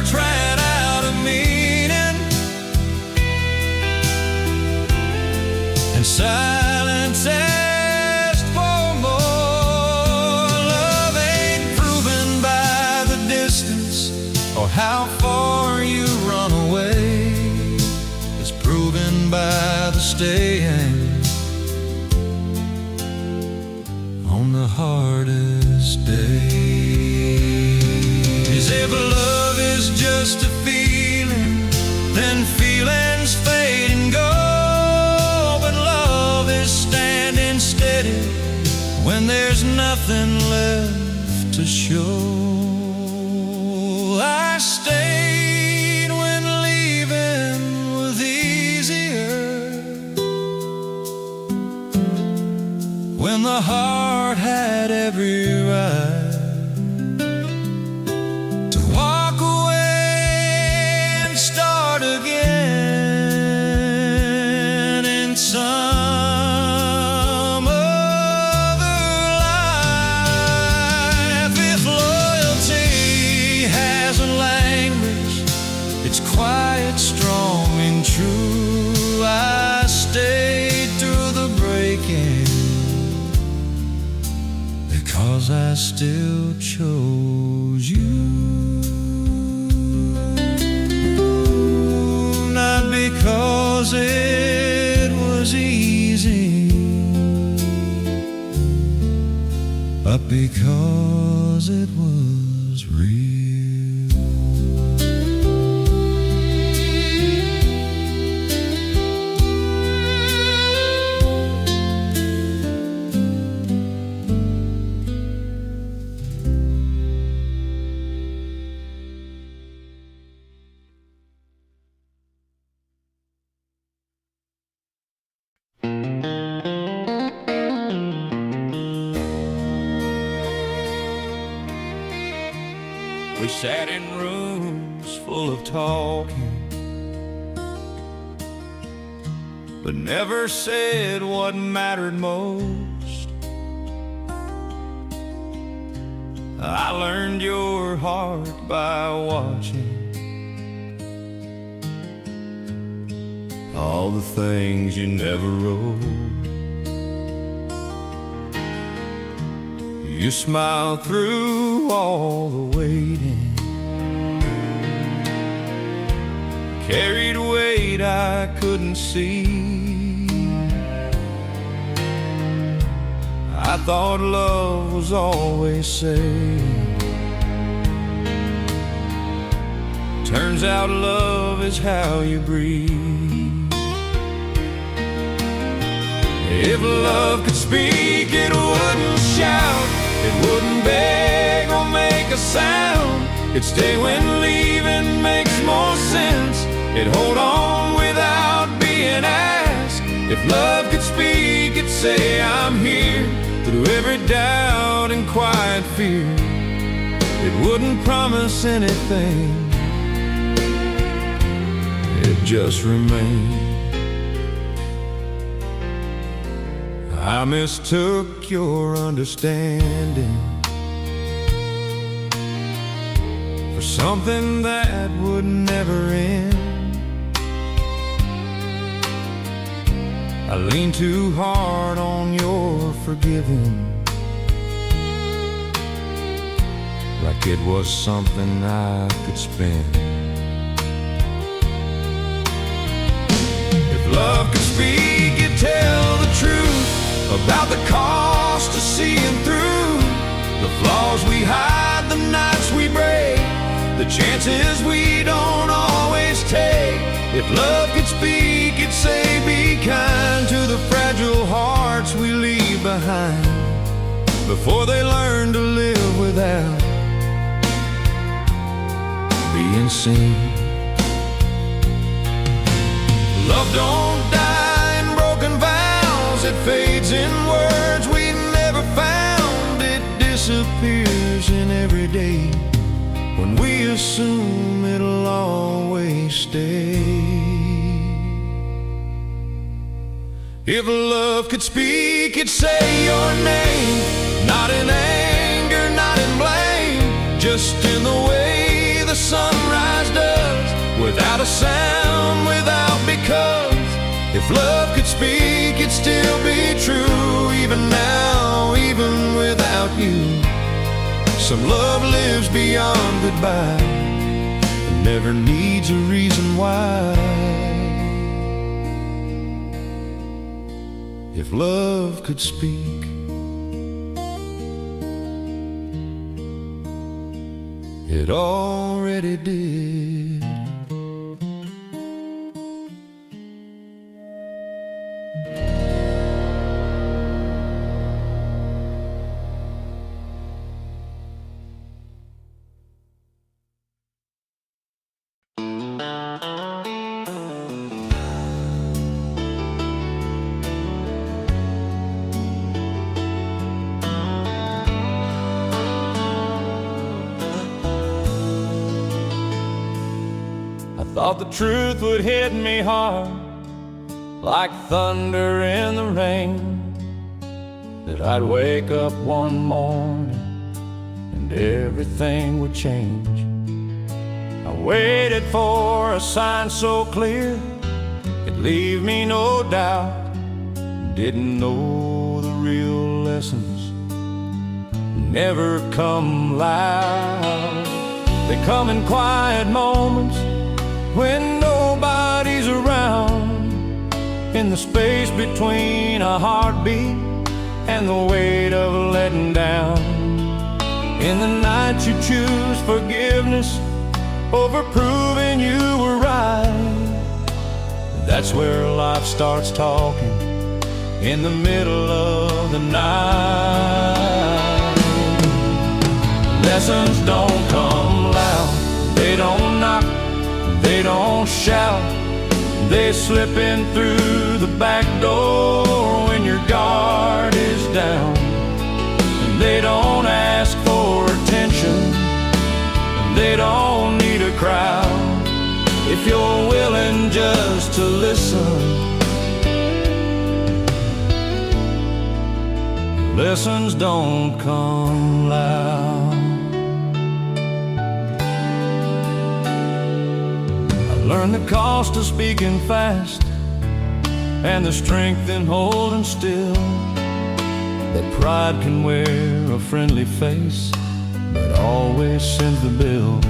words ran out of meaning, and silence asked for more. Love ain't proven by the distance or how far you run away. It's proven by the staying on the hardest days. If love is just a feeling, then feelings fade and go. But love is standing steady when there's nothing left to show. I stayed when leaving was easier, when the heart had every right to walk away and start again in some other life. If loyalty has a language, it's quiet, strong, and true. I stayed through the breaking because I still chose you. Not because it was easy, but because it was real. We sat in rooms full of talking, but never said what mattered most. I learned your heart by watching all the things you never wrote. You smiled through all the waiting, carried weight I couldn't see. I thought love was always safe. Turns out love is how you breathe. If love could speak, it wouldn't shout, it wouldn't beg or make a sound. It'd stay when leaving makes more sense. It'd hold on without being asked. If love could speak, it'd say I'm here through every doubt and quiet fear. It wouldn't promise anything, it just remained. I mistook your understanding for something that would never end. I leaned too hard on your forgiving, like it was something I could spend. If love could speak, it'd tell the truth about the cost of seeing through the flaws we hide, the nights we break, the chances we don't always take. If love could speak, it'd say be kind to the fragile hearts we leave behind before they learn to live without being seen. Love don't die in broken vows, it fades in words we never found. It disappears in every day when we assume it'll always stay. If love could speak, it'd say your name, not in anger, not in blame, just in the way the sunrise without a sound, without because. If love could speak, it'd still be true, even now, even without you. Some love lives beyond goodbye and never needs a reason why. If love could speak, it already did. Thought the truth would hit me hard, like thunder in the rain, that I'd wake up one morning and everything would change. I waited for a sign so clear it'd leave me no doubt. Didn't know the real lessons never come loud. They come in quiet moments when nobody's around, in the space between a heartbeat and the weight of letting down. In the night you choose forgiveness over proving you were right. That's where life starts talking, in the middle of the night. Lessons don't come loud, they don't knock, they don't shout, they slip in through the back door when your guard is down. And they don't ask for attention, and they don't need a crowd. If you're willing just to listen, lessons don't come loud. Learn the cost of speaking fast and the strength in holding still. That pride can wear a friendly face, but always sends the bill.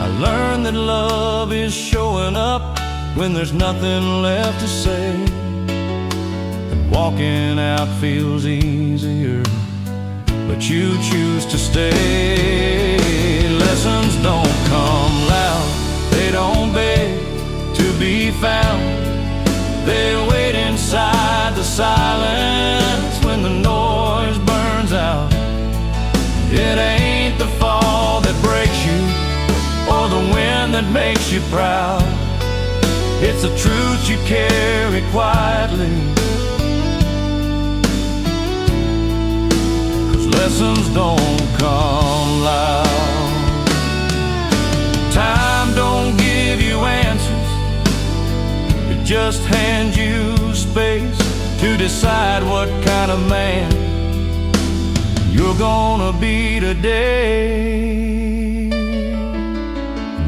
I learned that love is showing up when there's nothing left to say, and walking out feels easier, but you choose to stay. Lessons don't come loud, they don't beg to be found. They wait inside the silence when the noise burns out. It ain't the fall that breaks you or the wind that makes you proud. It's the truth you carry quietly, 'cause lessons don't come loud. Time don't give you answers, it just hands you space to decide what kind of man you're gonna be today.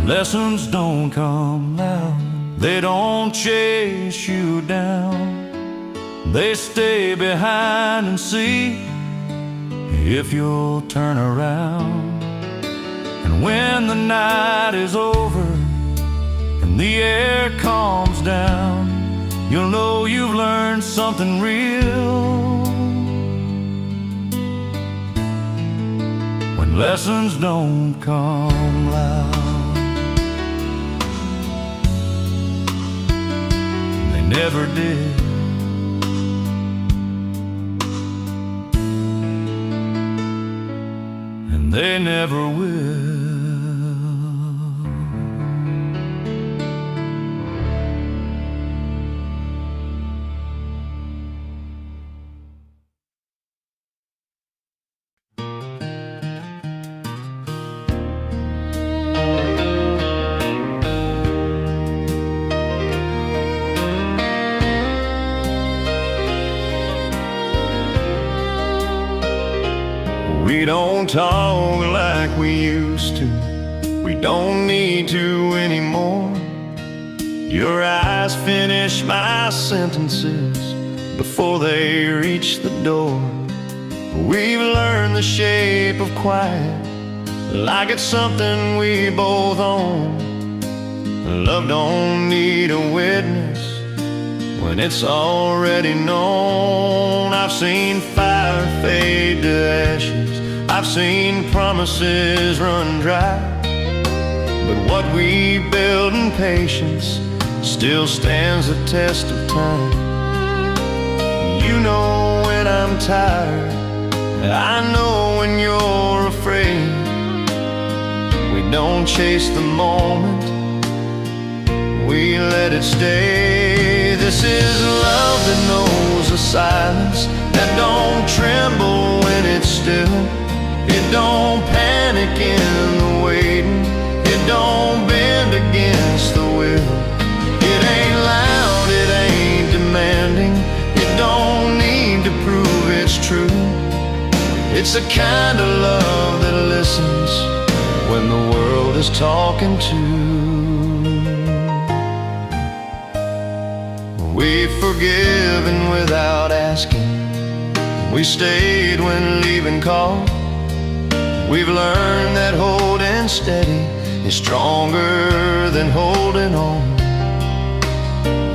Lessons don't come loud, they don't chase you down. They stay behind and see if you'll turn around. And when the night is over and the air calms down, you'll know you've learned something real. When lessons don't come loud, they never did. And they never will. We don't talk like we used to. We don't need to anymore. Your eyes finish my sentences before they reach the door. We've learned the shape of quiet, like it's something we both own. Love don't need a witness when it's already known. I've seen fire fade to ashes, I've seen promises run dry, but what we build in patience still stands the test of time. You know when I'm tired, I know when you're afraid. We don't chase the moment, we let it stay. This is love that knows the silence, that don't tremble when it's still. It don't panic in the waiting, it don't bend against the will. It ain't loud, it ain't demanding, it don't need to prove it's true. It's the kind of love that listens when the world is talking to. We've forgiven without asking, we stayed when leaving called. We've learned that holding steady is stronger than holding on.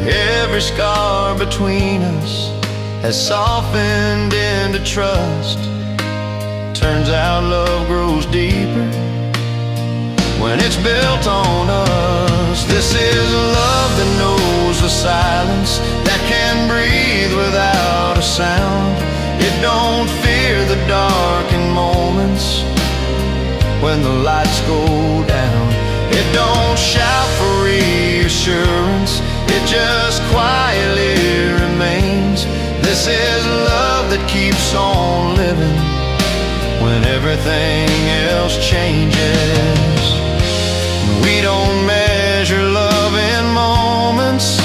Every scar between us has softened into trust. Turns out love grows deeper when it's built on us. This is love that knows the silence, that can breathe without a sound. It don't fear the dark in moments when the lights go down. It don't shout for reassurance, it just quietly remains. This is love that keeps on living when everything else changes. We don't measure love in moments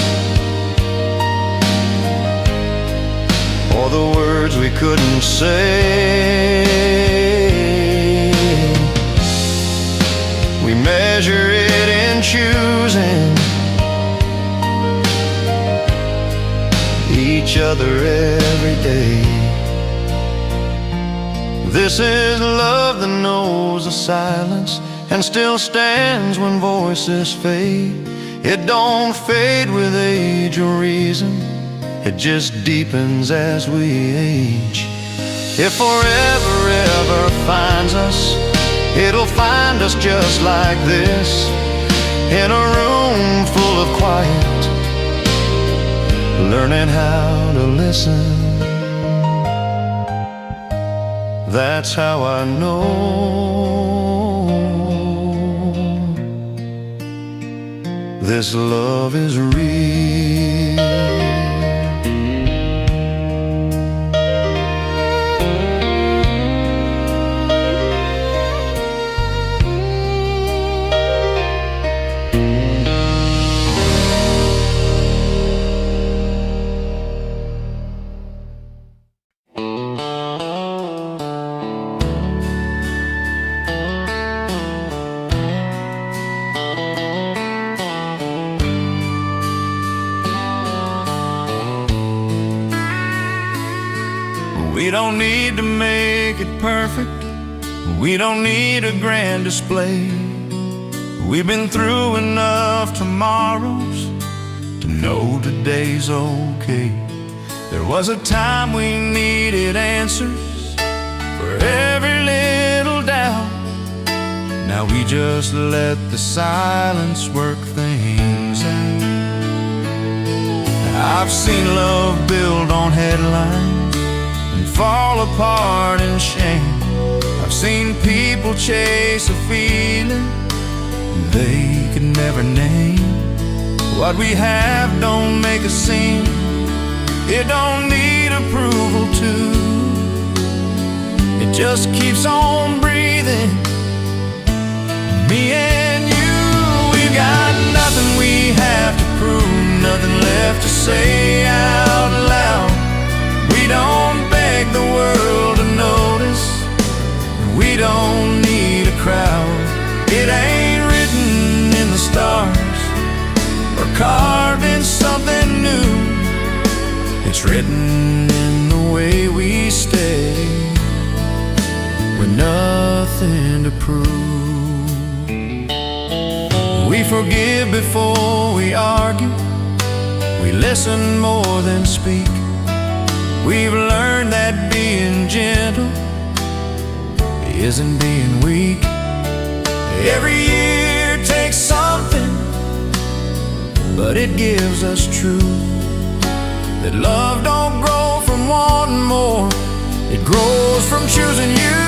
or the words we couldn't say. We measure it in choosing each other every day. This is love that knows the silence and still stands when voices fade. It don't fade with age or reason, it just deepens as we age. If forever ever finds us, it'll find us just like this, in a room full of quiet, learning how to listen. That's how I know this love is real. We don't need to make it perfect, we don't need a grand display. We've been through enough tomorrows to know today's okay. There was a time we needed answers for every little doubt. Now we just let the silence work things out. I've seen love build on headlines and fall apart in shame. I've seen people chase a feeling they could never name. What we have don't make a scene, it don't need approval too. It just keeps on breathing. Me and you, we've got nothing we have to prove, nothing left to say out loud. We don't beg the world to notice, we don't need a crowd. It ain't real It's written in the way we stay, with nothing to prove. We forgive before we argue, we listen more than speak. We've learned that being gentle isn't being weak. Every year takes something, but it gives us truth. That love don't grow from wanting more, it grows from choosing you.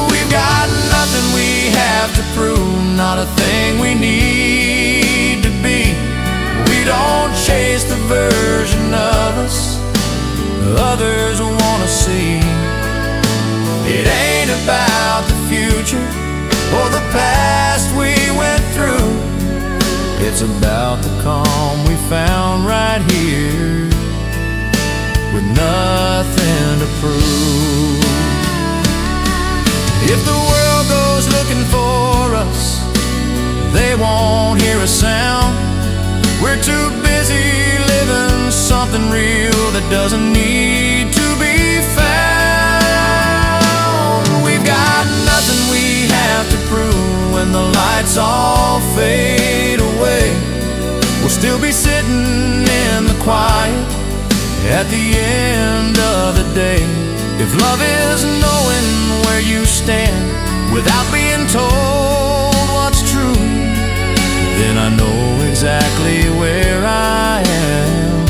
We've got nothing we have to prove, not a thing we need to be. We don't chase the version of us others wanna see. It ain't about the future or the past we went through. It's about the calm we found right here, with nothing to prove. If the world goes looking for us, they won't hear a sound. We're too busy living something real that doesn't need to be found. We've got nothing we have to prove. When the lights all fade away, we'll still be sitting in the quiet at the end of the day. If love is knowing where you stand without being told what's true, then I know exactly where I am,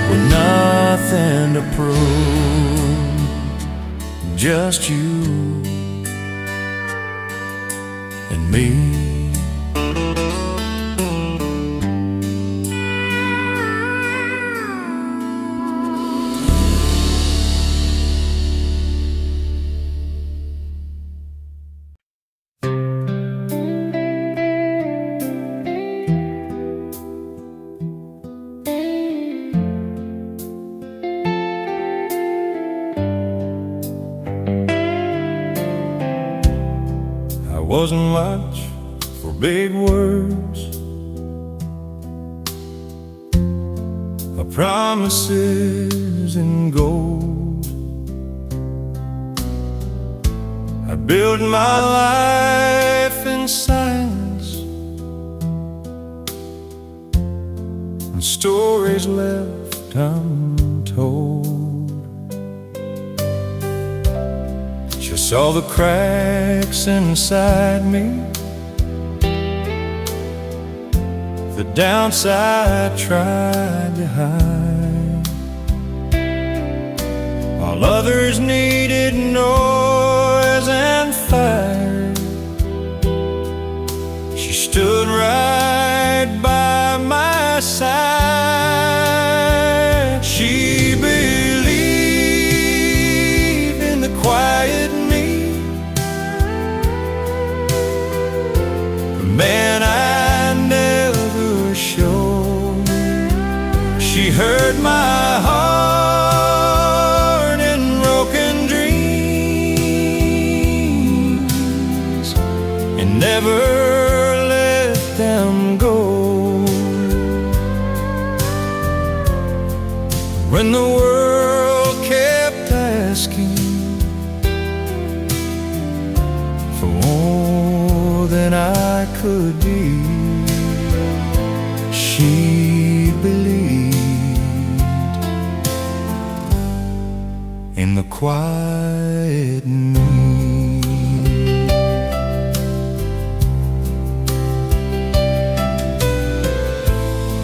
with nothing to prove. Just you and me. Wasn't much for big words, or promises in gold. I built my life in silence, and stories left untold. Just saw the cracks inside me, the downside tried to hide, while others needed noise and fire. She stood right by my side. She believed in the quiet man I never showed. She heard my heart and broken dreams, and never let them go. When the world kept asking for more than I could be, she believed in the quiet me.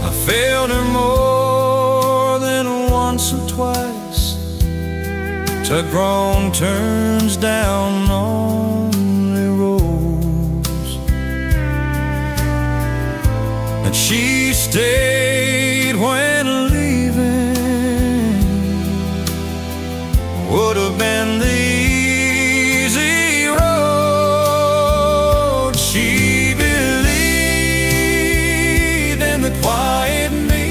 I failed her more than once or twice, took wrong turns down lonely roads, and she stayed when leaving would have been the easy road. She believed in the quiet me.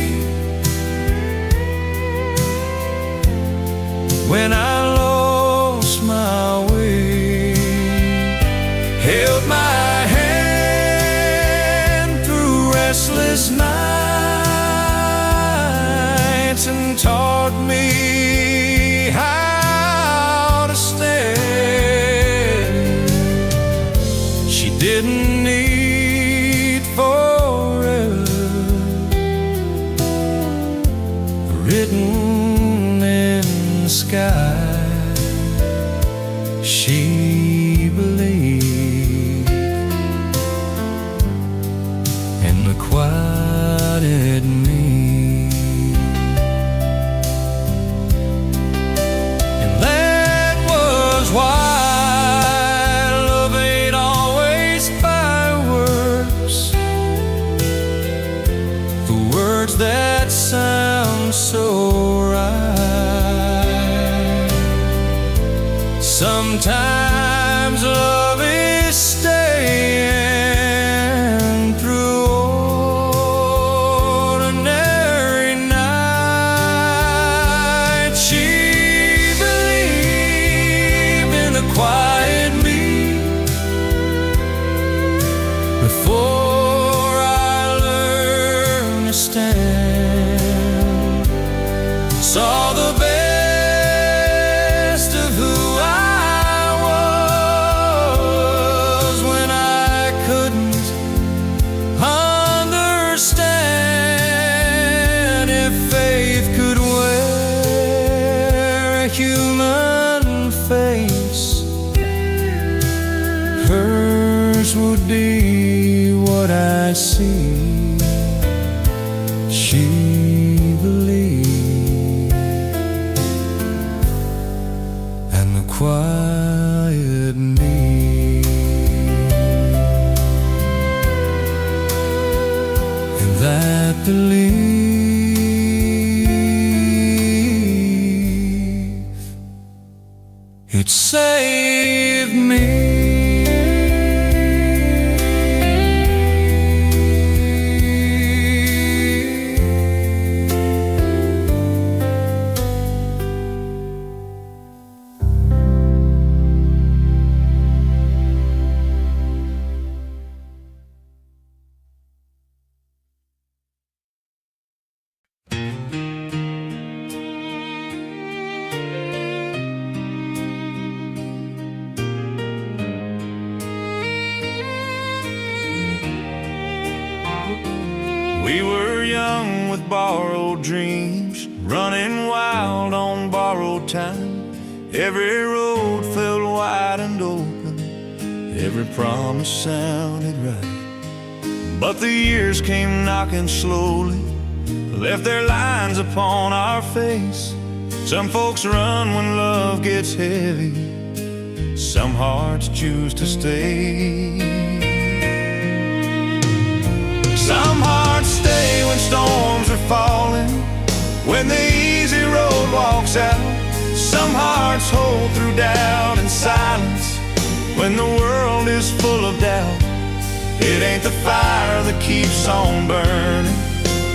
When I lost my way, held my hand through restless nights and beneath forever, written in the sky. She believed in the quieted me, and that was why love ain't always fireworks, the words that sound so right. Sometimes love is staying through ordinary nights. She believed in the quiet me before I learned to stand. Saw the best of who I was when I couldn't understand. If faith could wear a human face, hers would be what I see. She believed, and the quiet me, and that belief, it saved me. We were young with borrowed dreams, running wild on borrowed time. Every road felt wide and open, every promise sounded right. But the years came knocking slowly, left their lines upon our face. Some folks run when love gets heavy, some hearts choose to stay. Some hearts stay when storms are falling, when the easy road walks out. Some hearts hold through doubt and silence, when the world is full of doubt. It ain't the fire that keeps on burning,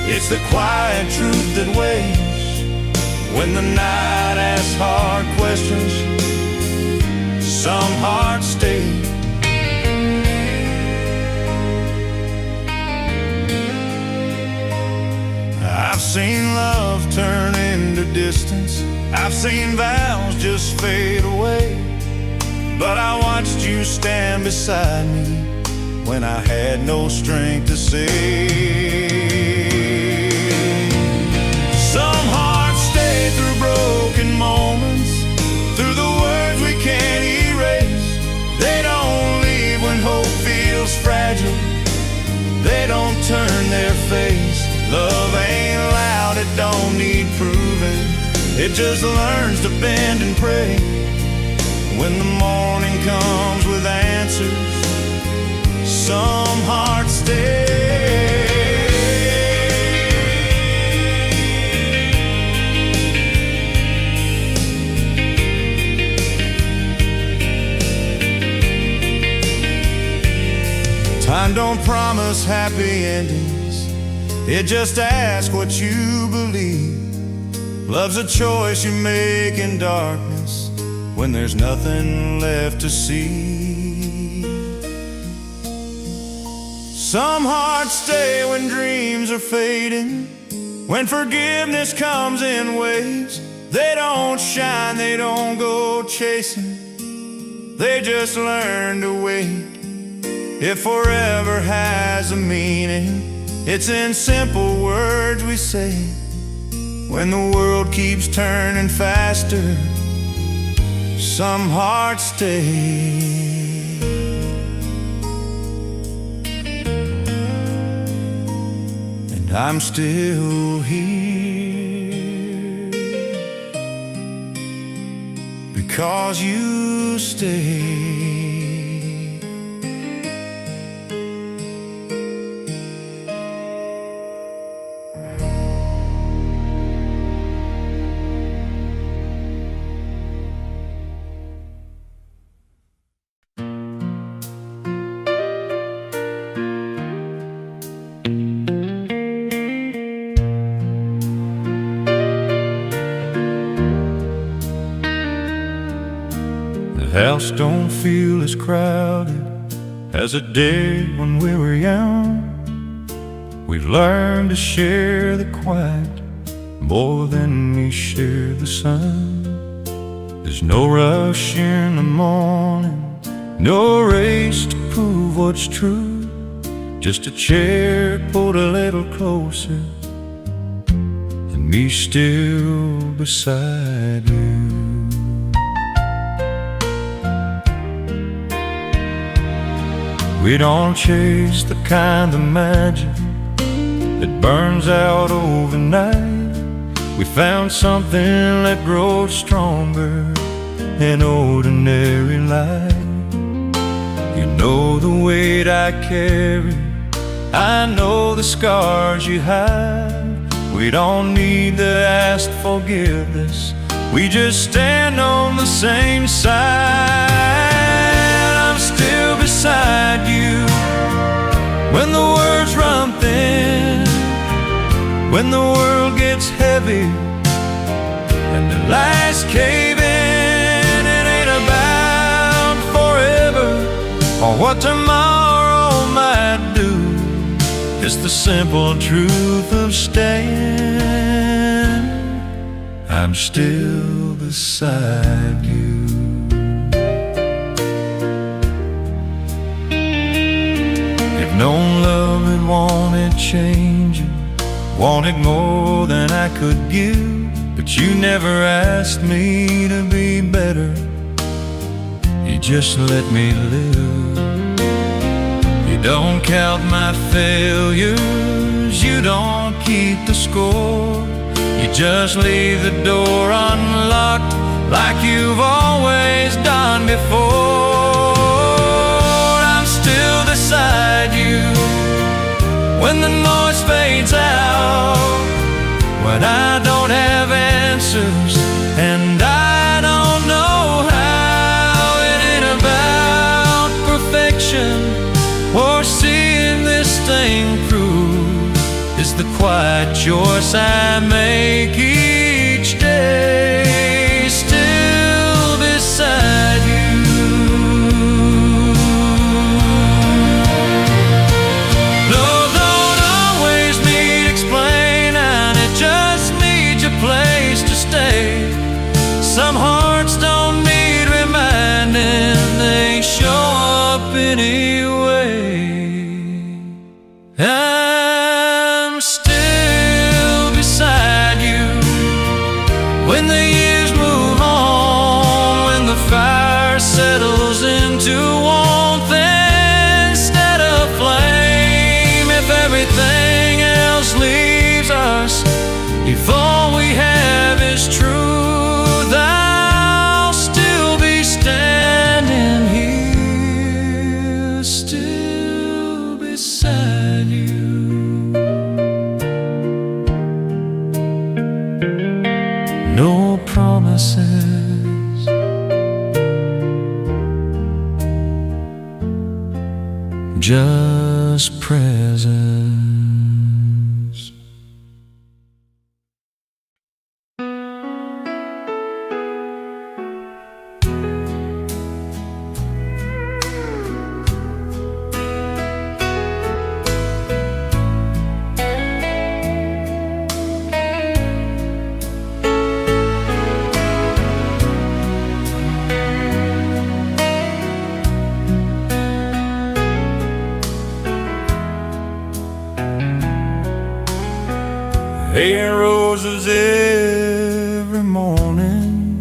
it's the quiet truth that waits. When the night asks hard questions, some hearts stay. I've seen love turn into distance, I've seen vows just fade away, but I watched you stand beside me when I had no strength to say. Some hearts stay through broken moments, through the words we can't erase. They don't leave when hope feels fragile, they don't turn their face. Love ain't loud, it don't need proving, it just learns to bend and pray. When the morning comes with answers, some hearts stay. Time don't promise happy endings, it just asks what you believe. Love's a choice you make in darkness, when there's nothing left to see. Some hearts stay when dreams are fading, when forgiveness comes in waves. They don't shine, they don't go chasing, they just learn to wait. If forever has a meaning, it's in simple words we say. When the world keeps turning faster, some hearts stay. And I'm still here because you stay. The house don't feel as crowded as it did when we were young. We've learned to share the quiet more than we share the sun. There's no rush in the morning, no race to prove what's true. Just a chair pulled a little closer and me still beside you. We don't chase the kind of magic that burns out overnight. We found something that grows stronger in ordinary life. You know the weight I carry, I know the scars you hide. We don't need to ask forgiveness, we just stand on the same side. I'm still beside you when the words run thin, when the world gets heavy and the lights cave in. It ain't about forever or what tomorrow might do. It's the simple truth of staying. I'm still beside you. If known love had wanted changing, wanted more than I could give, but you never asked me to be better. You just let me live. You don't count my failures, you don't keep the score. You just leave the door unlocked like you've always done before. I'm still beside you when the noise fades out, when I don't have answers and I don't know how. It ain't about perfection or seeing this thing through. It's the quiet choice I make each day, still beside you. Love don't always need explaining, it just needs a place to stay. Some hearts don't need reminding, they show up anyway. I'm still beside you when the years move on, when the fire settles into warmth instead of flame. If everything else leaves us before we have is truth, I'll still be standing here, still beside you. No promises, just presence. hay and roses every morning,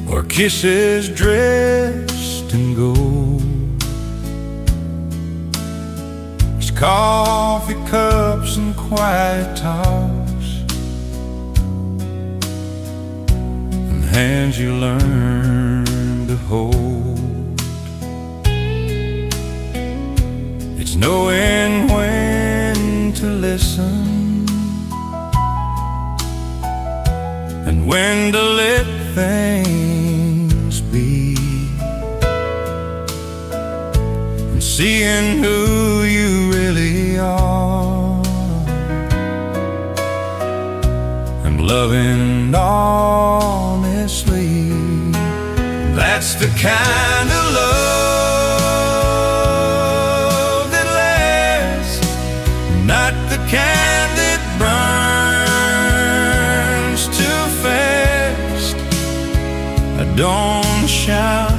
or kisses dressed in gold. There's coffee cups and quiet talks, and hands you learn to hold. It's knowing when to listen and when to let things be, and seeing who you really are, and loving honestly. That's the kind of love that lasts, not the kind that burns too fast. I don't shout,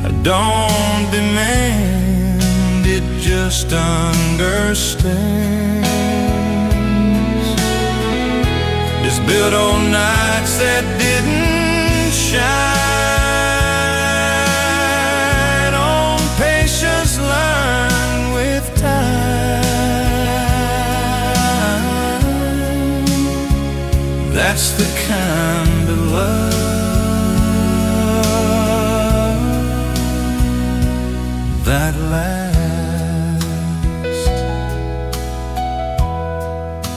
I don't demand, it just understands. Just built on nights that didn't shine, on patience learned with time. That's the kind of love that lasts.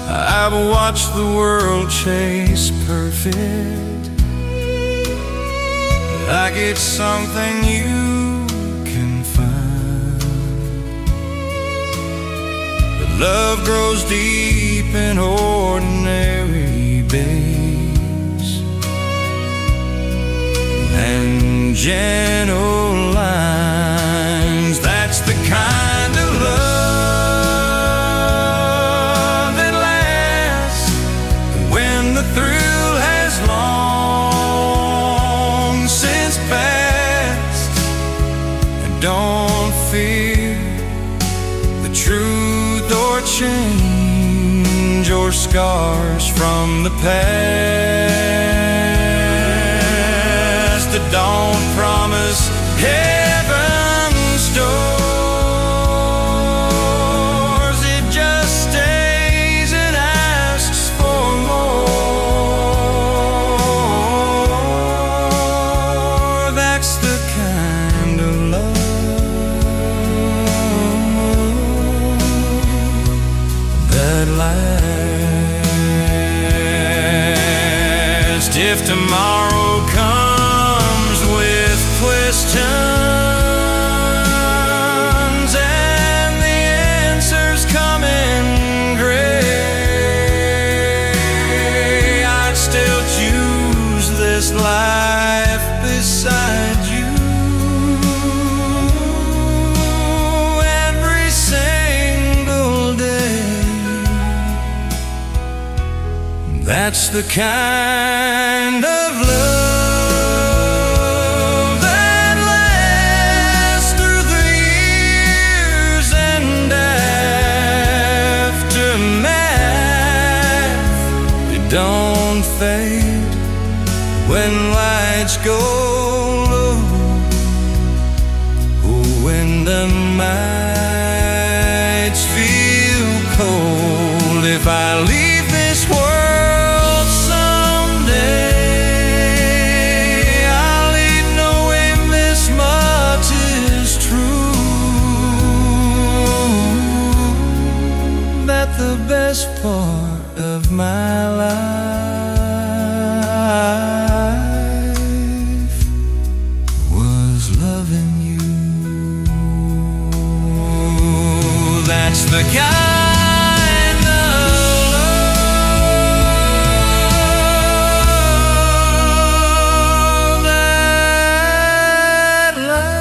I've watched the world chase perfect, like it's something you can find. But love grows deep in ordinary days and gentle lines. That's the kind of love that lasts when the thrill has long since passed. And don't fear the truth or change or scars from the past. Don't promise heaven's doors, it just stays and asks for more. That's the kind of love that lasts. If tomorrow comes with questions and the answers come in gray, I'd still choose this life beside you every single day. That's the kind of love that lasts through the years and aftermath. They don't fade when lights go low, or when the nights feel cold. If I leave this world someday, I'll leave knowing this much is true, that the best part of my life was loving you. That's the kind of love that lasts.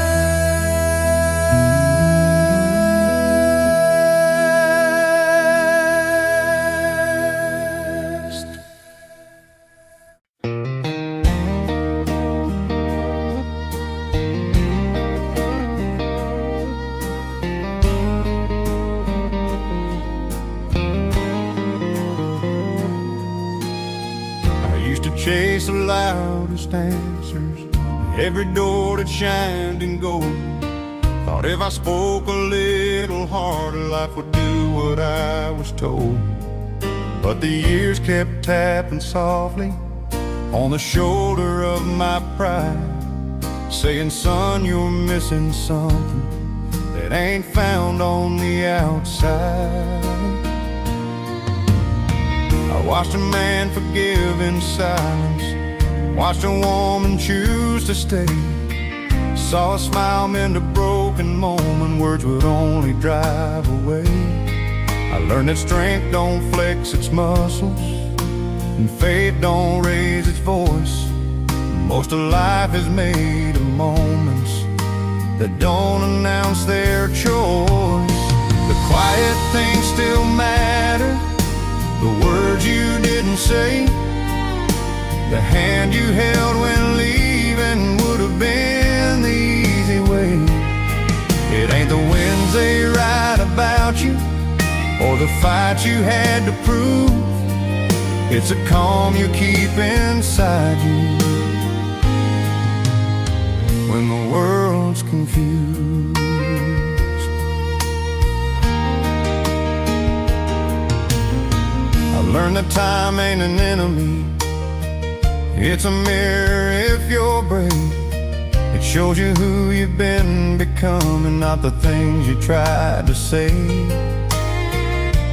chase the loudest answers, every door that shined in gold. Thought if I spoke a little harder, life would do what I was told. But the years kept tapping softly on the shoulder of my pride, saying, son, you're missing something that ain't found on the outside. I watched a man forgive in silence, watched a woman choose to stay, saw a smile mend a broken moment words would only drive away. I learned that strength don't flex its muscles and faith don't raise its voice. Most of life is made of moments that don't announce their choice. The quiet things still matter, the words you didn't say, the hand you held when leaving would have been the easy way. It ain't the winds they write about you or the fights you had to prove, it's a calm you keep inside you when the world's confused. I learned that time ain't an enemy, it's a mirror if you're brave. It shows you who you've been becoming, not the things you tried to say.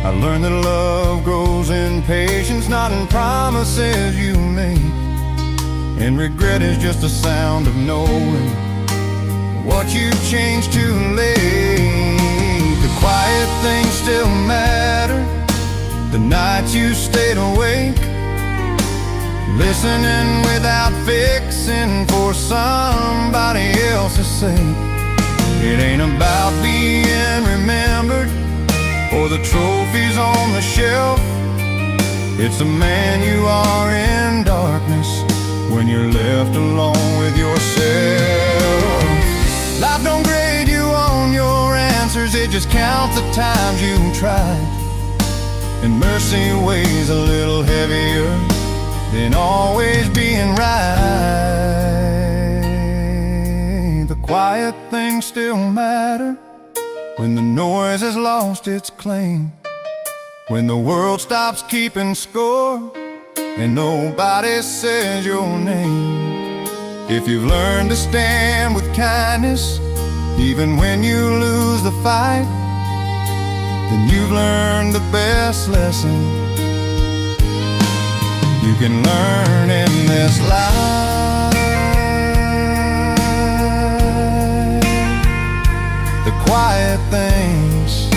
I learned that love grows in patience, not in promises you make. And regret is just the sound of knowing what you changed too late. The quiet things still matter, the nights you stayed awake, listening without fixing for somebody else's sake. It ain't about being remembered or the trophies on the shelf, it's the man you are in darkness when you're left alone with yourself. Life don't grade you on your answers, it just counts the times you tried. And mercy weighs a little heavier than always being right. The quiet things still matter when the noise has lost its claim, when the world stops keeping score and nobody says your name. If you've learned to stand with kindness even when you lose the fight, then you've learned the best lesson you can learn in this life. The quiet things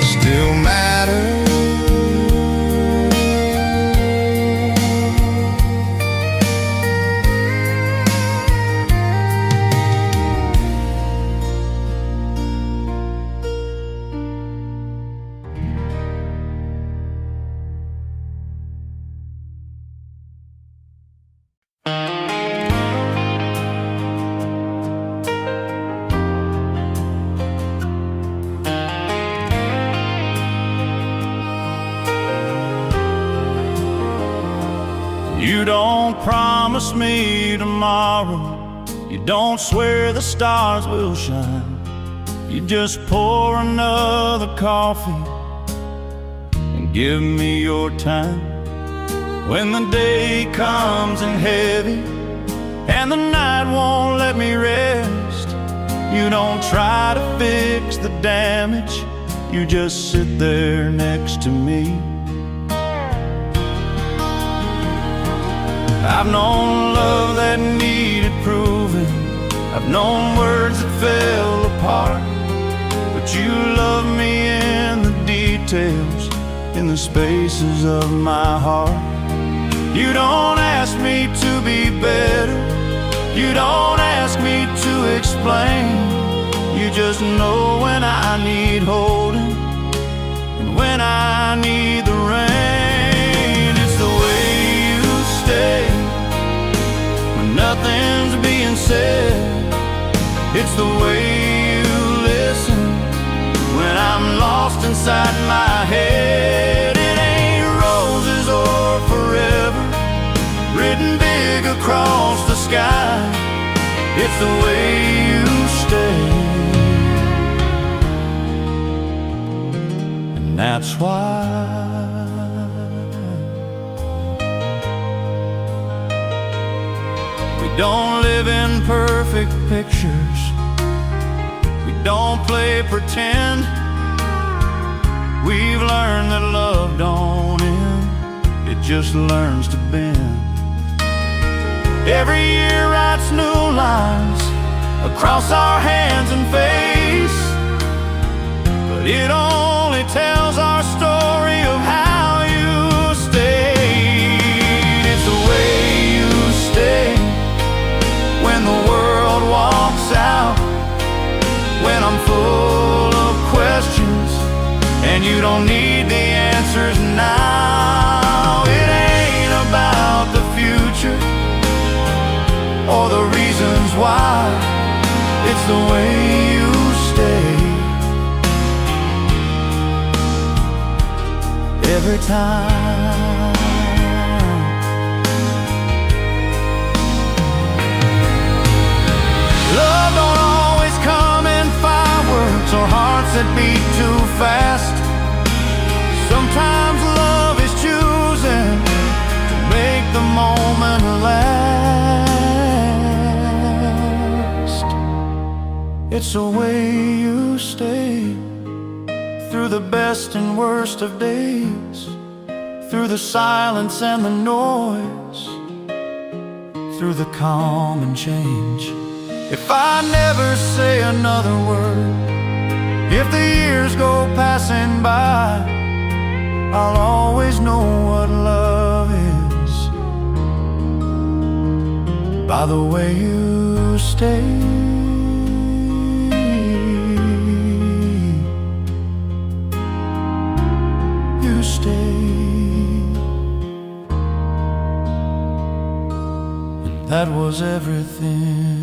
still matter. You don't promise me tomorrow, you don't swear the stars will shine. You just pour another coffee and give me your time. When the day comes in heavy and the night won't let me rest, you don't try to fix the damage, you just sit there next to me. I've known love that needed proving, I've known words that fell apart, but you love me in the details, in the spaces of my heart. You don't ask me to be better, you don't ask me to explain, you just know when I need holding and when I need the rain. It's the way you stay when nothing's being said, it's the way you listen when I'm lost inside my head. It's the way you stay, and that's why we don't live in perfect pictures. We don't play pretend. We've learned that love don't end, it just learns to bend. Every year writes new lines across our hands and face, but it only tells our story of how you stayed. It's the way you stay when the world walks out, when I'm full of questions and you don't need the answers now. It ain't about the future or the reasons why, it's the way you stay. Every time love don't always come in fireworks or hearts that beat too fast. Sometimes love is choosing to make the moment last. It's the way you stay through the best and worst of days, through the silence and the noise, through the calm and change. If I never say another word, if the years go passing by, I'll always know what love is by the way you stay. You stay, and that was everything.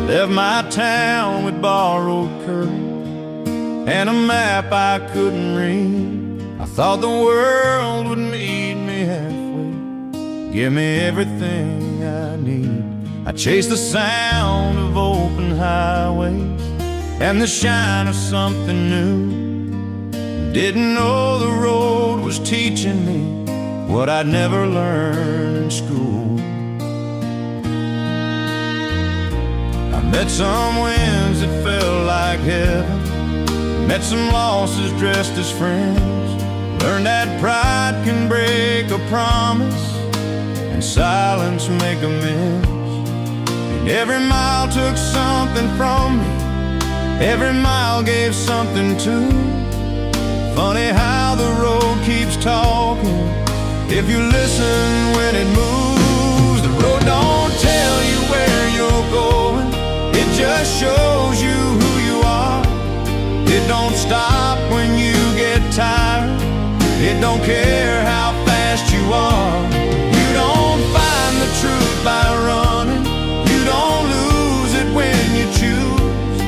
Left my town with borrowed courage and a map I couldn't read. I thought the world would meet me halfway, give me everything I need. I chased the sound of open highways and the shine of something new. Didn't know the road was teaching me what I'd never learned in school. Met some winds that felt like heaven, met some losses dressed as friends. Learned that pride can break a promise and silence make amends. And every mile took something from me, every mile gave something too. Funny how the road keeps talking if you listen when it moves. The road don't tell you where you're going, it just shows you who you are. It don't stop when you get tired, it don't care how fast you are. You don't find the truth by running, you don't lose it when you choose.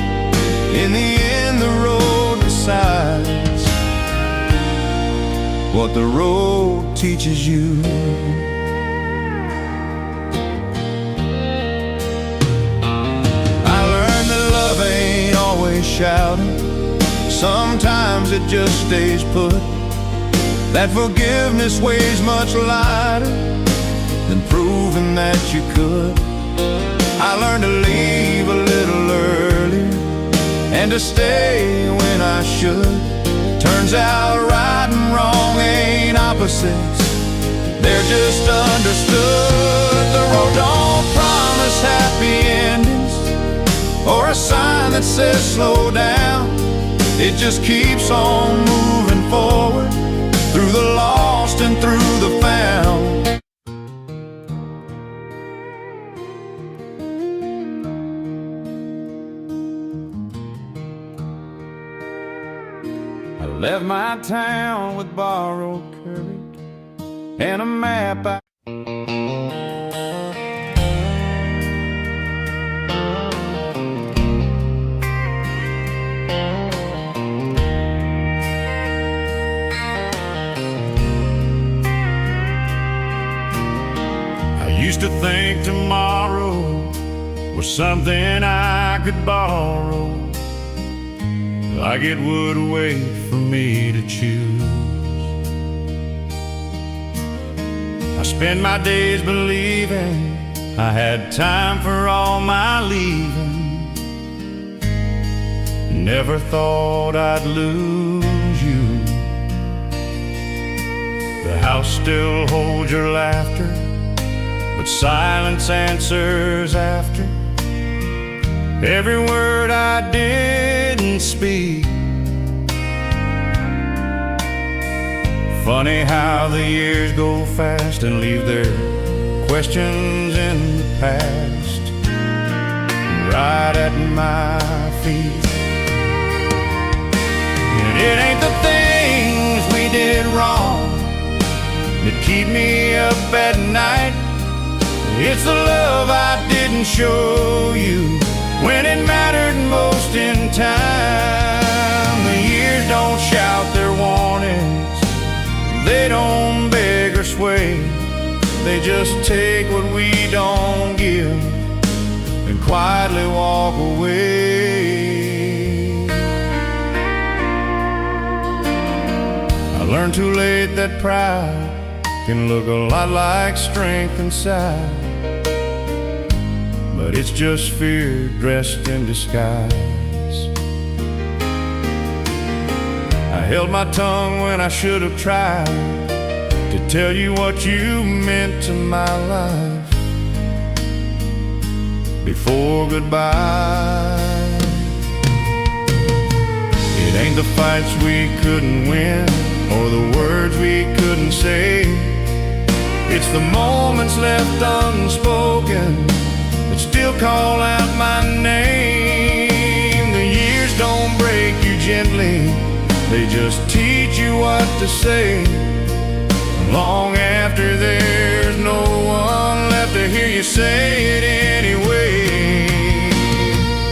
In the end the road decides what the road teaches you. Shouting, sometimes it just stays put. That forgiveness weighs much lighter than proving that you could. I learned to leave a little earlier and to stay when I should. Turns out right and wrong ain't opposites, they're just understood. The road don't promise happy endings or a sign that says slow down. It just keeps on moving forward through the lost and through the found. I I left my town with borrowed courage and a map. I used to think tomorrow was something I could borrow, like it would wait for me to choose. I spent my days believing I had time for all my leaving. Never thought I'd lose you. The house still holds your laughter, but silence answers after every word I didn't speak. Funny how the years go fast and leave their questions in the past, right at my feet. And it ain't the things we did wrong that keep me up at night. It's the love I didn't show you when it mattered most in time. The years don't shout their warnings, they don't beg or sway. They just take what we don't give and quietly walk away. I learned too late that pride can look a lot like strength inside, but it's just fear dressed in disguise. I held my tongue when I should have tried to tell you what you meant to my life before goodbye. It ain't the fights we couldn't win or the words we couldn't say. It's the moments left unspoken that still call out my name. The years don't break you gently, they just teach you what to say. Long after there's no one left to hear you say it anyway.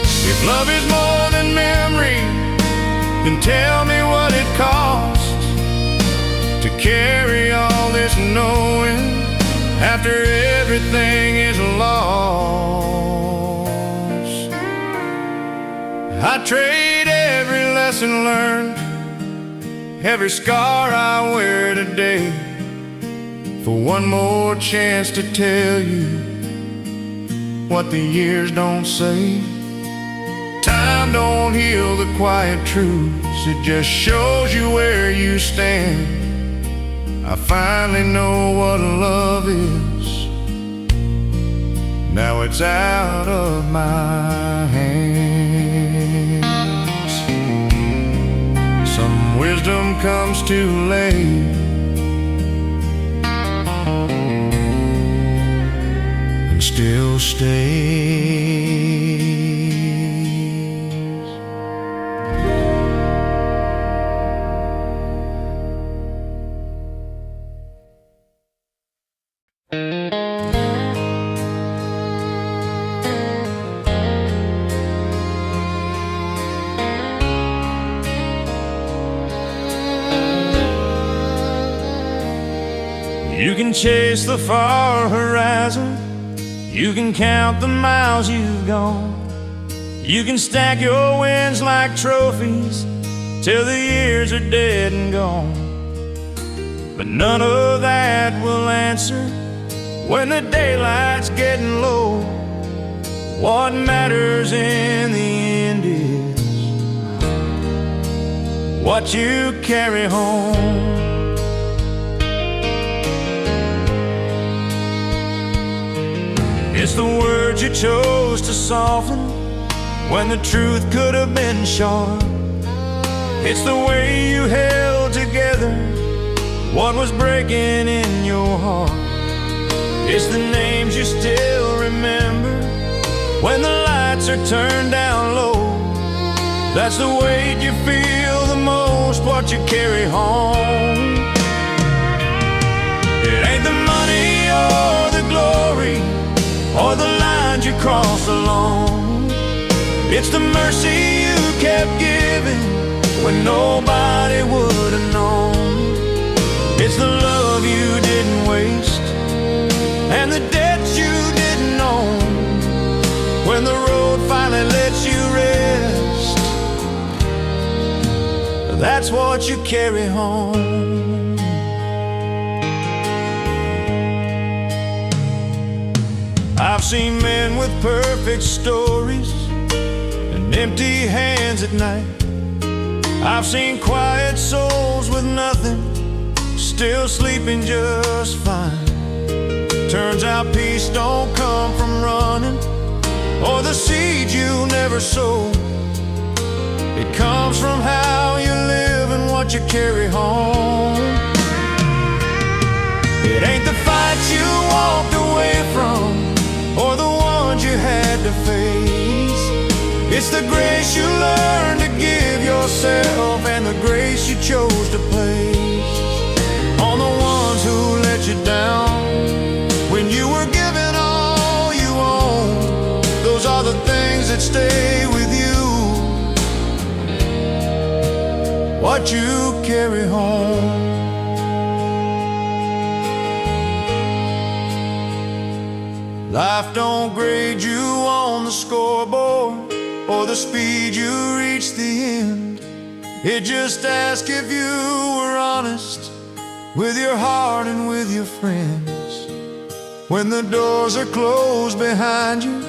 If love is more than memory, then tell me what it costs to carry all this knowing after everything is lost. I trade every lesson learned, every scar I wear today, for one more chance to tell you what the years don't say. Time don't heal the quiet truths, it just shows you where you stand. I finally know what love is, now it's out of my hands. Some wisdom comes too late, and still stays. You can chase the far horizon, you can count the miles you've gone, you can stack your wins like trophies till the years are dead and gone. But none of that will answer when the daylight's getting low. What matters in the end is what you carry home. It's the words you chose to soften when the truth could have been sharp. It's the way you held together what was breaking in your heart. It's the names you still remember when the lights are turned down low. That's the weight you feel the most, what what you carry home. It ain't the money or the glory or the lines you cross alone. It's the mercy you kept giving when nobody would have known. It's the love you didn't waste and the debts you didn't own. When the road finally lets you rest, that's what you carry home. I've seen men with perfect stories and empty hands at night. I've seen quiet souls with nothing, still sleeping just fine. Turns out peace don't come from running or the seed you never sowed. It comes from how you live and what you carry home. It ain't the fights you walked away from or the ones you had to face. It's the grace you learned to give yourself and the grace you chose to place on the ones who let you down when you were given all you own. Those are the things that stay with you, what you carry home. Life don't grade you on the scoreboard or the speed you reach the end. It just asks if you were honest with your heart and with your friends. When the doors are closed behind you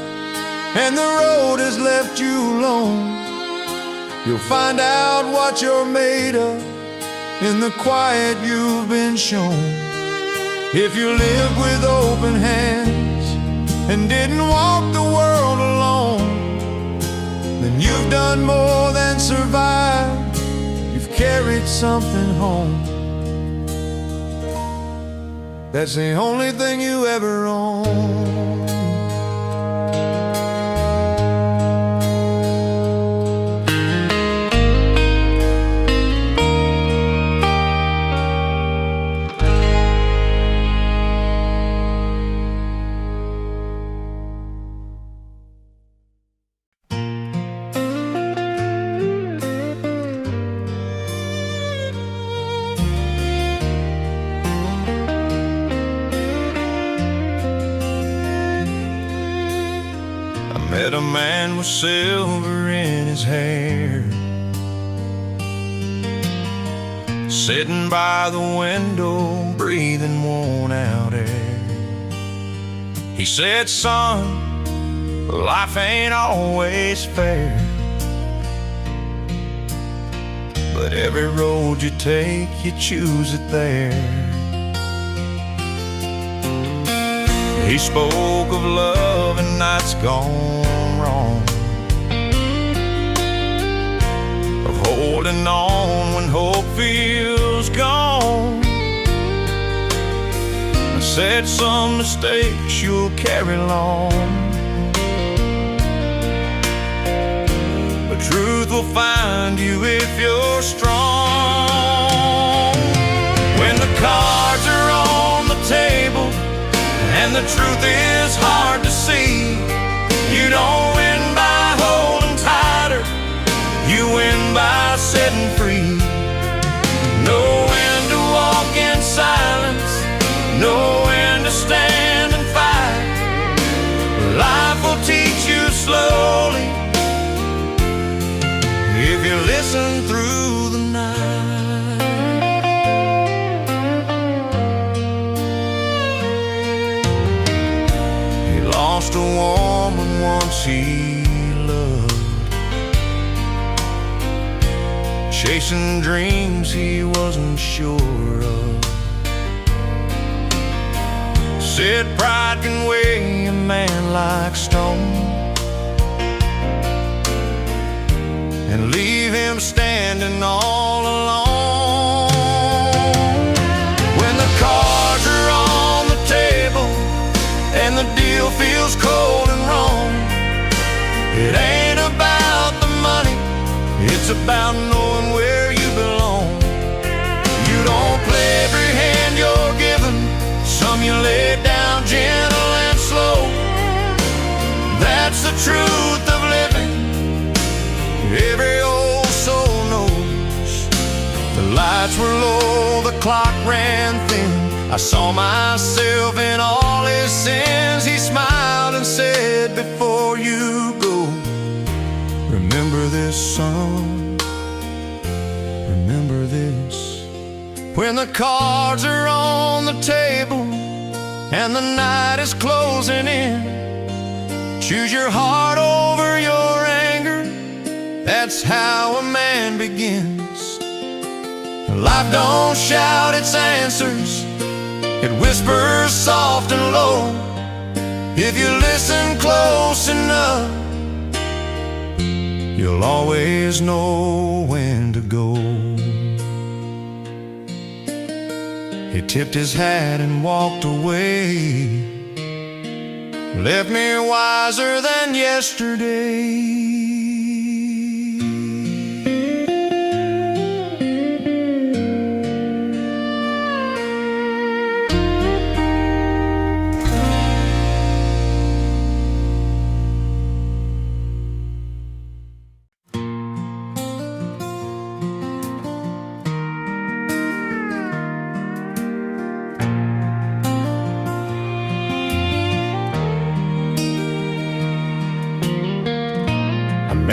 and the road has left you alone, you'll find out what you're made of in the quiet you've been shown. If you lived with open hands and didn't walk the world alone, then you've done more than survive. You've carried something home. That's the only thing you ever own. Met a man with silver in his hair, sitting by the window, breathing worn out air. He said, son, life ain't always fair, but every road you take, you choose it there. He spoke of love and nights gone wrong, of holding on when hope feels gone. I said some mistakes you'll carry long, but truth will find you if you're strong. When the cards are on the table and the truth is hard to see, you don't win by holding tighter, you win by setting free. Know when to walk in silence, know when to stand and fight. Life will teach you slowly if you listen through the night. Lost a woman once he loved, chasing dreams he wasn't sure of. Said pride can weigh a man like stone and leave him standing all alone. When the cards are on the table and the deal feels cold and wrong, It ain't about the money, it's about knowing where you belong. lights were low, the clock ran thin. I saw myself in all his sins. He smiled and said, before you go, remember this, son, remember this. When the cards are on the table and the night is closing in, choose your heart over your anger. That's how a man begins. Life don't shout its answers, it whispers soft and low. If you listen close enough, you'll always know when to go. He tipped his hat and walked away, left me wiser than yesterday.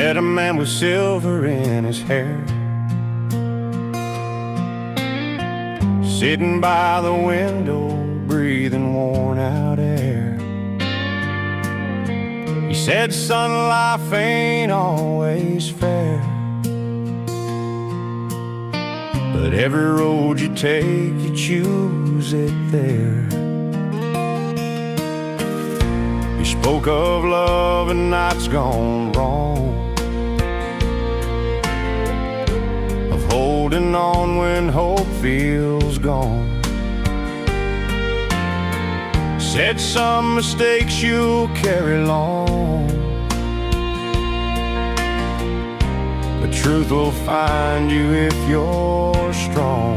Met a man with silver in his hair, sitting by the window, breathing worn out air. He said, son, life ain't always fair, but every road you take, you choose it there. He spoke of love and nights gone wrong, holding on when hope feels gone. Said some mistakes you'll carry long, but truth will find you if you're strong.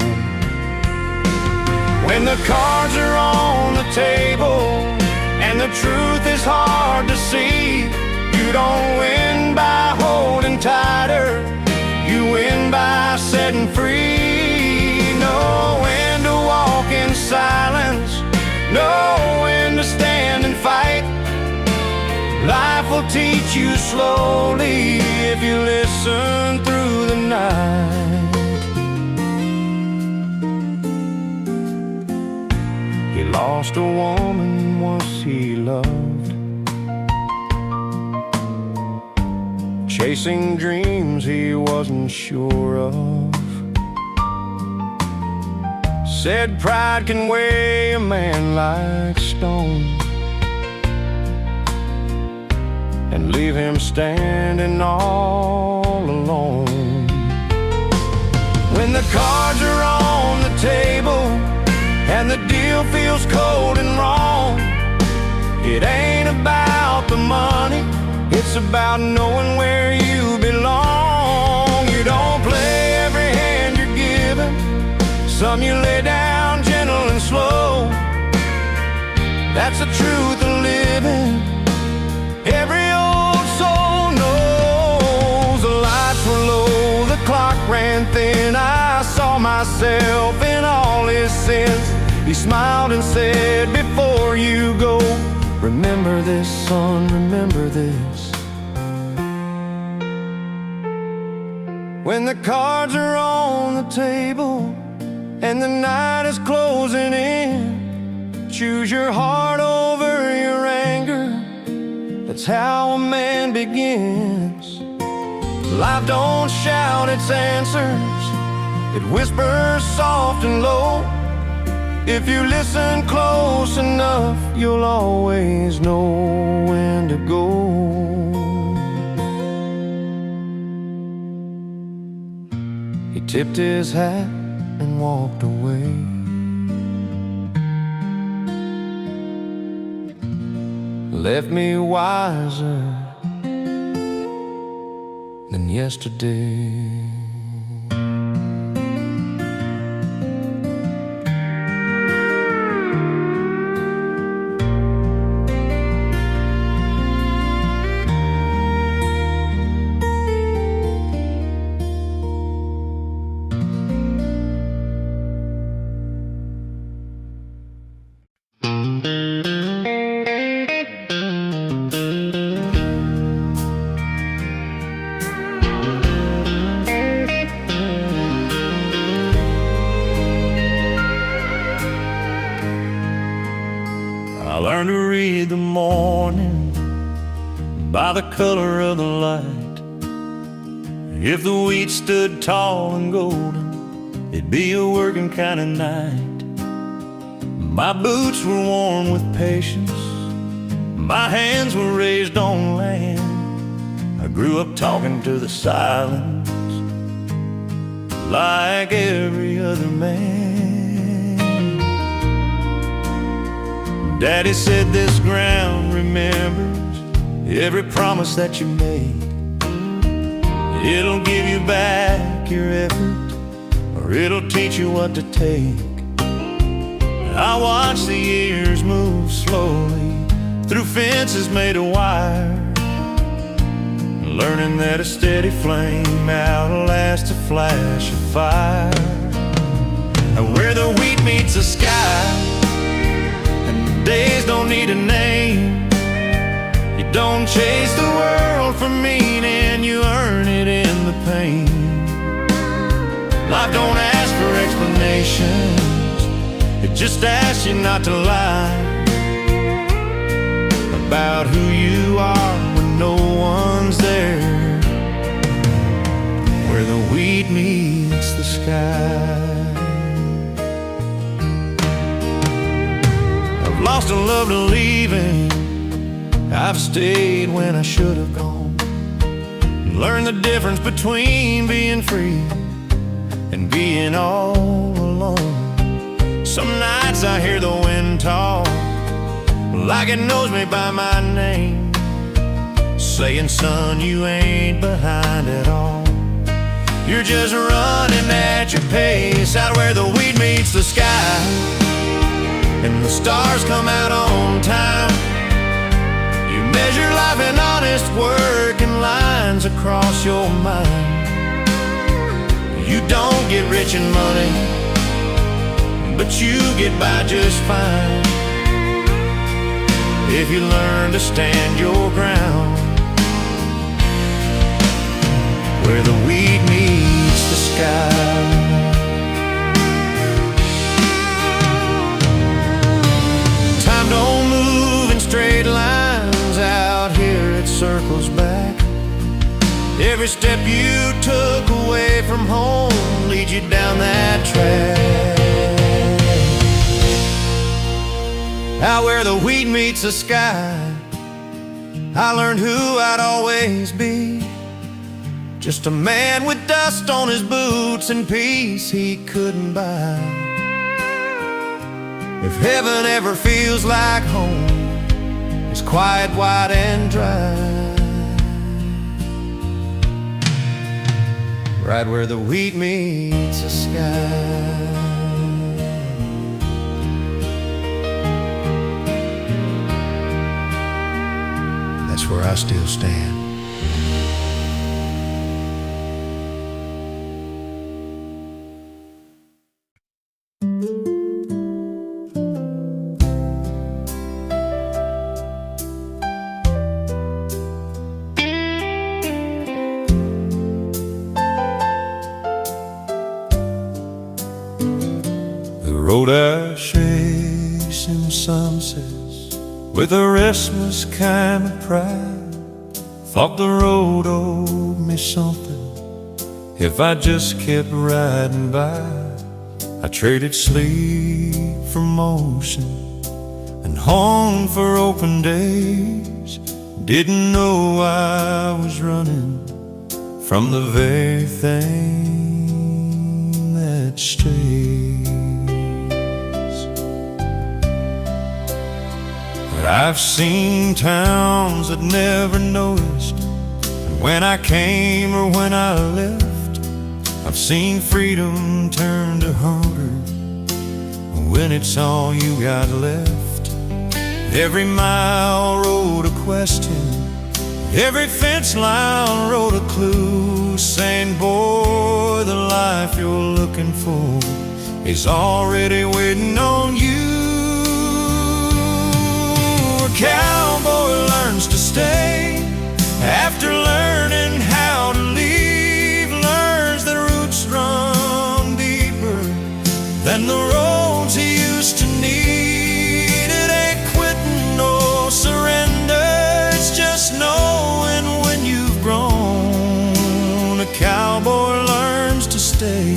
When the cards are on the table and the truth is hard to see, you don't win by holding tighter, you win by setting free. Know when to walk in silence, know when to stand and fight. Life will teach you slowly if you listen through the night. He lost a woman once he loved, chasing dreams he wasn't sure of. Said pride can weigh a man like stone and leave him standing all alone. When the cards are on the table and the deal feels cold and wrong, it ain't about the money, it's about knowing where you belong. You don't play every hand you're given, some you lay down gentle and slow. That's the truth of living, every old soul knows. The lights were low, the clock ran thin. I saw myself in all his sins. He smiled and said, before you go, remember this, son, remember this. When the cards are on the table and the night is closing in, choose your heart over your anger. That's how a man begins. Life don't shout its answers, it whispers soft and low. If you listen close enough, you'll always know when to go. He tipped his hat and walked away, left me wiser than yesterday. learned to read the morning by the color of the light. If the wheat stood tall and golden, it'd be a working kind of night. My boots were worn with patience, my hands were raised on land. I grew up talking to the silence like every other man. Daddy said this ground remembers every promise that you made. It'll give you back your effort, or it'll teach you what to take. I watch the years move slowly through fences made of wire, learning that a steady flame outlasts a flash of fire. And where the wheat meets the sky, and the days don't need a name, you don't chase the world for meaning, you earn it in the pain. Life don't ask for explanations, it just asks you not to lie about who you are when no one's there. Where the wheat meets the sky. I've lost a love to leaving, I've stayed when I should have gone. Learned the difference between being free and being all alone. Some nights I hear the wind talk like it knows me by my name, saying, son, you ain't behind at all. You're just running at your pace, out where the wheat meets the sky and the stars come out on time. You measure life in honest work and lines across your mind. You don't get rich in money, but you get by just fine if you learn to stand your ground. Where the wheat meets the sky. Time don't move in straight lines out here, it circles back. Every step you took away from home leads you down that track. Out where the wheat meets the sky, I learned who I'd always be. Just a man with dust on his boots and peace he couldn't buy. If heaven ever feels like home, it's quiet, wide, and dry. Right where the wheat meets the sky. That's where I still stand. The road I chase in sunsets with a restless kind of pride. Thought the road owed me something if I just kept riding by. I traded sleep for motion and home for open days. Didn't know I was running from the very thing that stays. But I've seen towns that never noticed, and when I came or when I left, I've seen freedom turn to hunger when it's all you got left. Every mile rode a question, every fence line wrote a clue, saying, boy, the life you're looking for is already waiting on you. A cowboy learns to stay after learning how to leave, learns that roots run deeper than the roads he used to need. It ain't quitting stay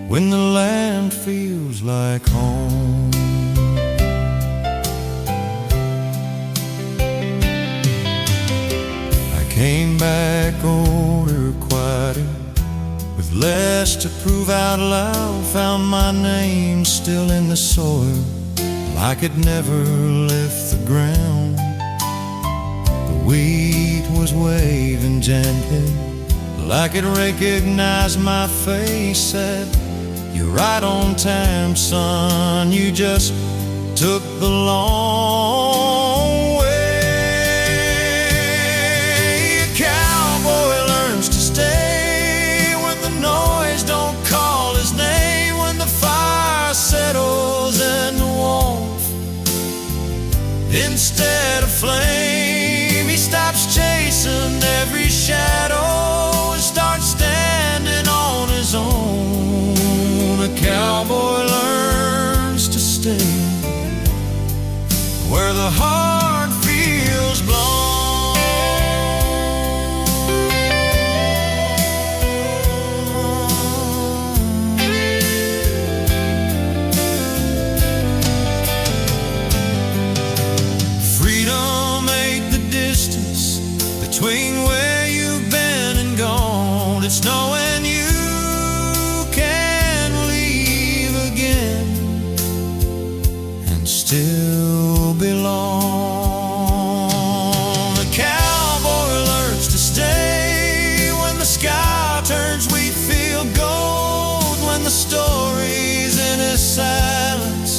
when the land feels like home. I came back older, quieter, with less to prove out loud. Found my name still in the soil, like it never left the ground. The wheat was waving gently, like it recognized my face. Said, "You're right on time, son, you just took the long way." A cowboy learns to stay when the noise don't call his name, when the fire settles and the warmth instead of flame. He stops chasing every shadow and starts standing on his own. A cowboy learns to stay where the heart feels blown. Freedom ain't the distance between where you've been and gone. It's knowing you can leave again and still belong. A cowboy learns to stay when the sky turns wheat field gold, when the stories in his silence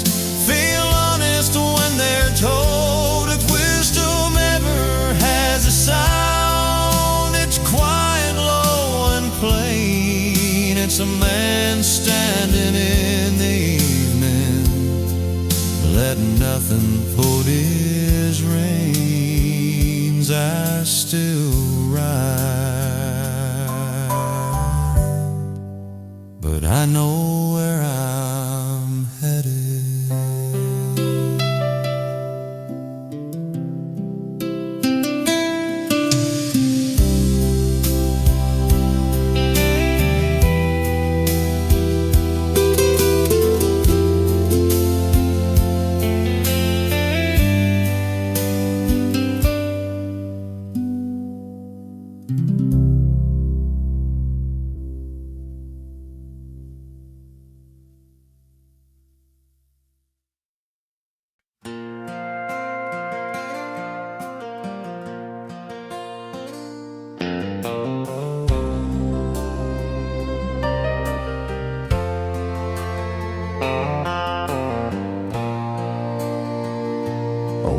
feel honest when they're told. If wisdom ever has a sound, it's quiet, low and plain. It's a man standing in the evening, letting nothing hold his reins. I still ride, but I know where I'm headed.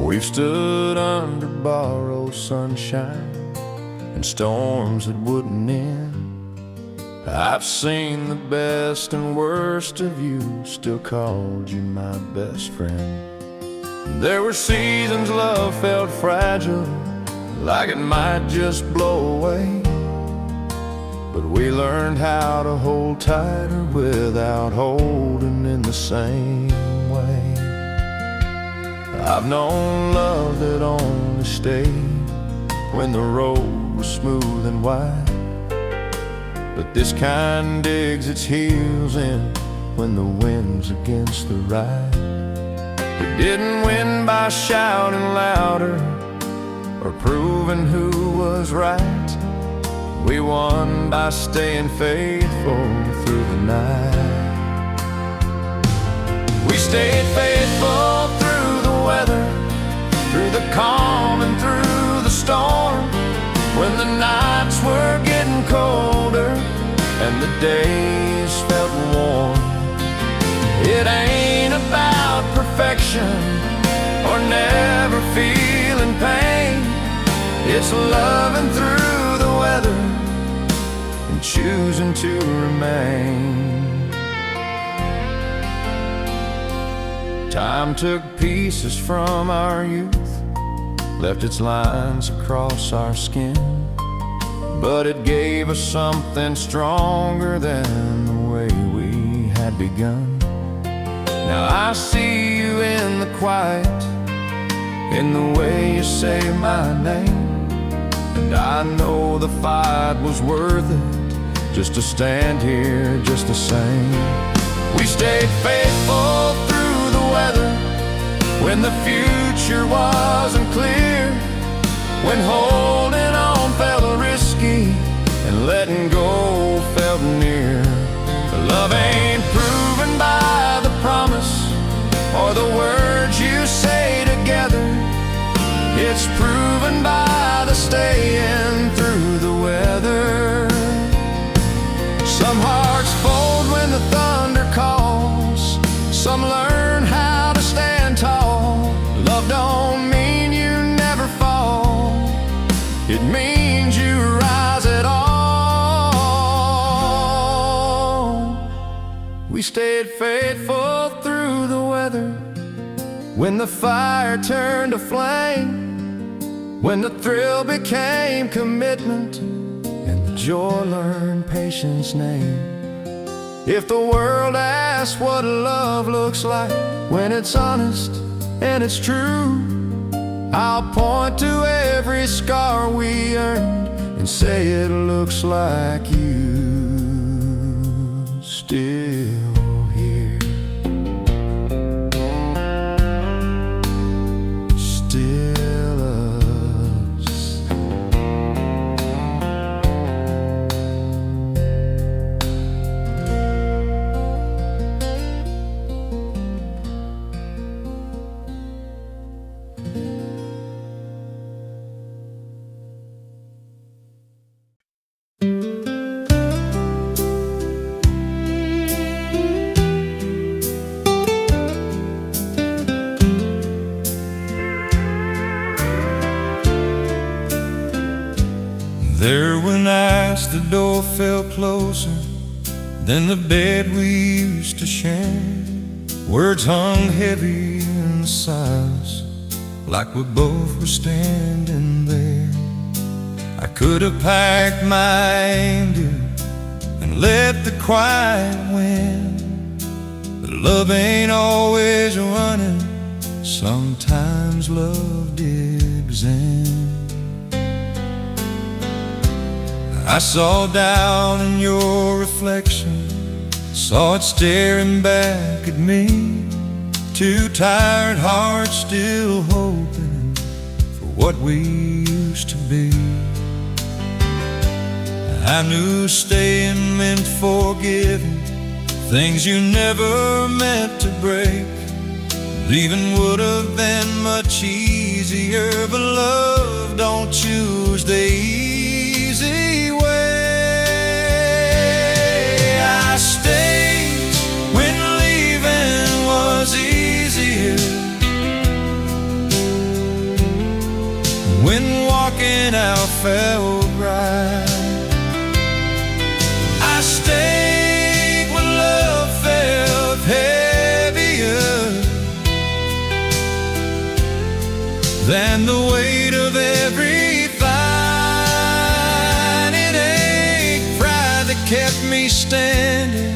We've stood under borrowed sunshine and storms that wouldn't end. I've seen the best and worst of you, still called you my best friend. There were seasons love felt fragile, like it might just blow away, but we learned how to hold tighter without holding in the same way. I've known love that only stayed when the road was smooth and wide, but this kind digs its heels in when the wind's against the ride. We didn't win by shouting louder or proving who was right. We won by staying faithful through the night. We stayed faithful through the weather, through the calm and through the storm, when the nights were getting colder and the days felt warm. It ain't about perfection or never feeling pain. It's loving through the weather and choosing to remain. Time took pieces from our youth, left its lines across our skin, but it gave us something stronger than the way we had begun. Now I see you in the quiet, in the way you say my name, and I know the fight was worth it just to stand here just the same. We stayed faithful through the weather, when the future wasn't clear, when holding on felt risky and letting go felt near. Love ain't proven by the promise or the words you say together. It's proven by the staying through the weather. Some hearts fold when the thunder calls, some learn how to stand tall. Love don't mean you never fall, it means you rise at all. We stayed faithful through the weather, when the fire turned to flame, when the thrill became commitment and the joy learned patience name. If the world asks what love looks like when it's honest and it's true, I'll point to every scar we earned and say it looks like you still here, still us. There when as the door fell closer than the bed we used to share, words hung heavy in the silence, like we both were standing there. I could have packed my anger and let the quiet win, but love ain't always running, sometimes love digs in. I saw down in your reflection, saw it staring back at me, two tired hearts still hoping for what we used to be. I knew staying meant forgiving things you never meant to break. Leaving would have been much easier, but love don't choose the easy way. I stayed when leaving was easier, when walking out felt right. I stayed when love felt heavier than the weight of every fine. It ain't pride that kept me standing,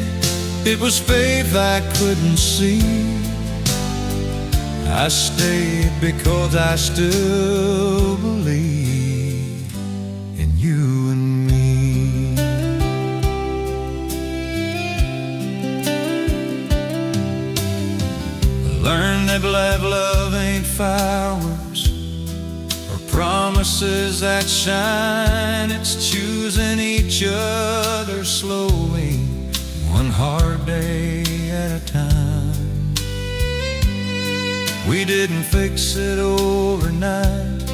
it was faith I couldn't see. I stayed because I still believe in you and me. Learn that love ain't fireworks or promises that shine. It's choosing each other slowly, one hard day at a time. We didn't fix it overnight,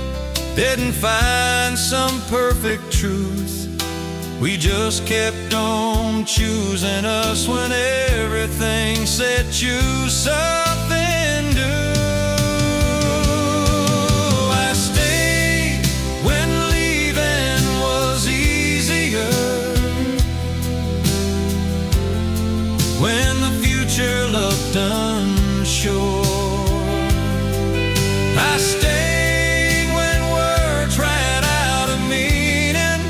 didn't find some perfect truth. We just kept on choosing us when everything said choose something new. I stayed when leaving was easier, when the future looked unsure. I stayed when words ran out of meaning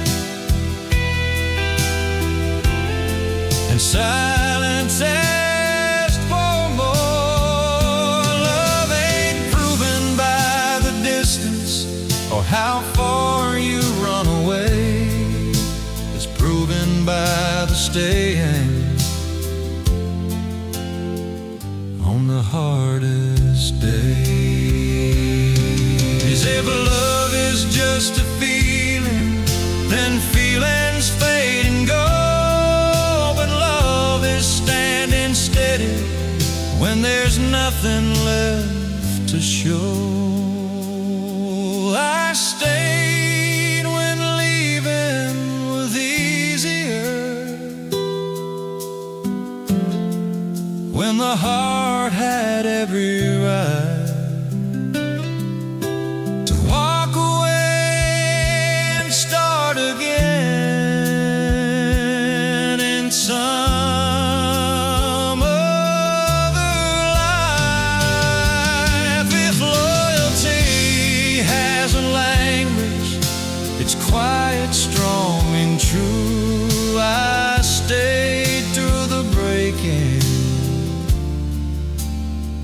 and silence asked for more. Love ain't proven by the distance or how far you run away, it's proven by staying on the hardest days. If love is just a feeling, then feelings fade and go. But love is standing steady when there's nothing left to show. I stayed when leaving was easier, when the heart had every right to walk away and start again in some other life. If loyalty has a language, it's quiet, strong, and true. I stayed through the breaking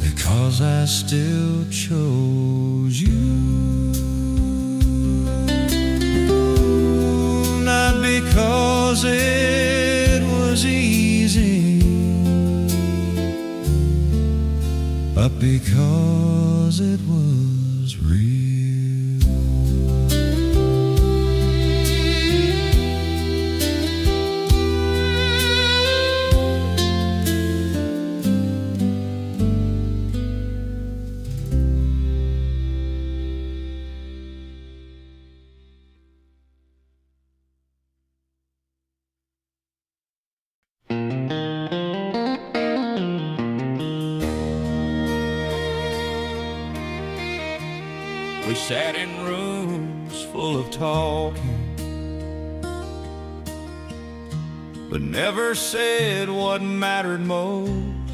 because I still chose you. Not because it was easy, but because it was real. We sat in rooms full of talking, but never said what mattered most.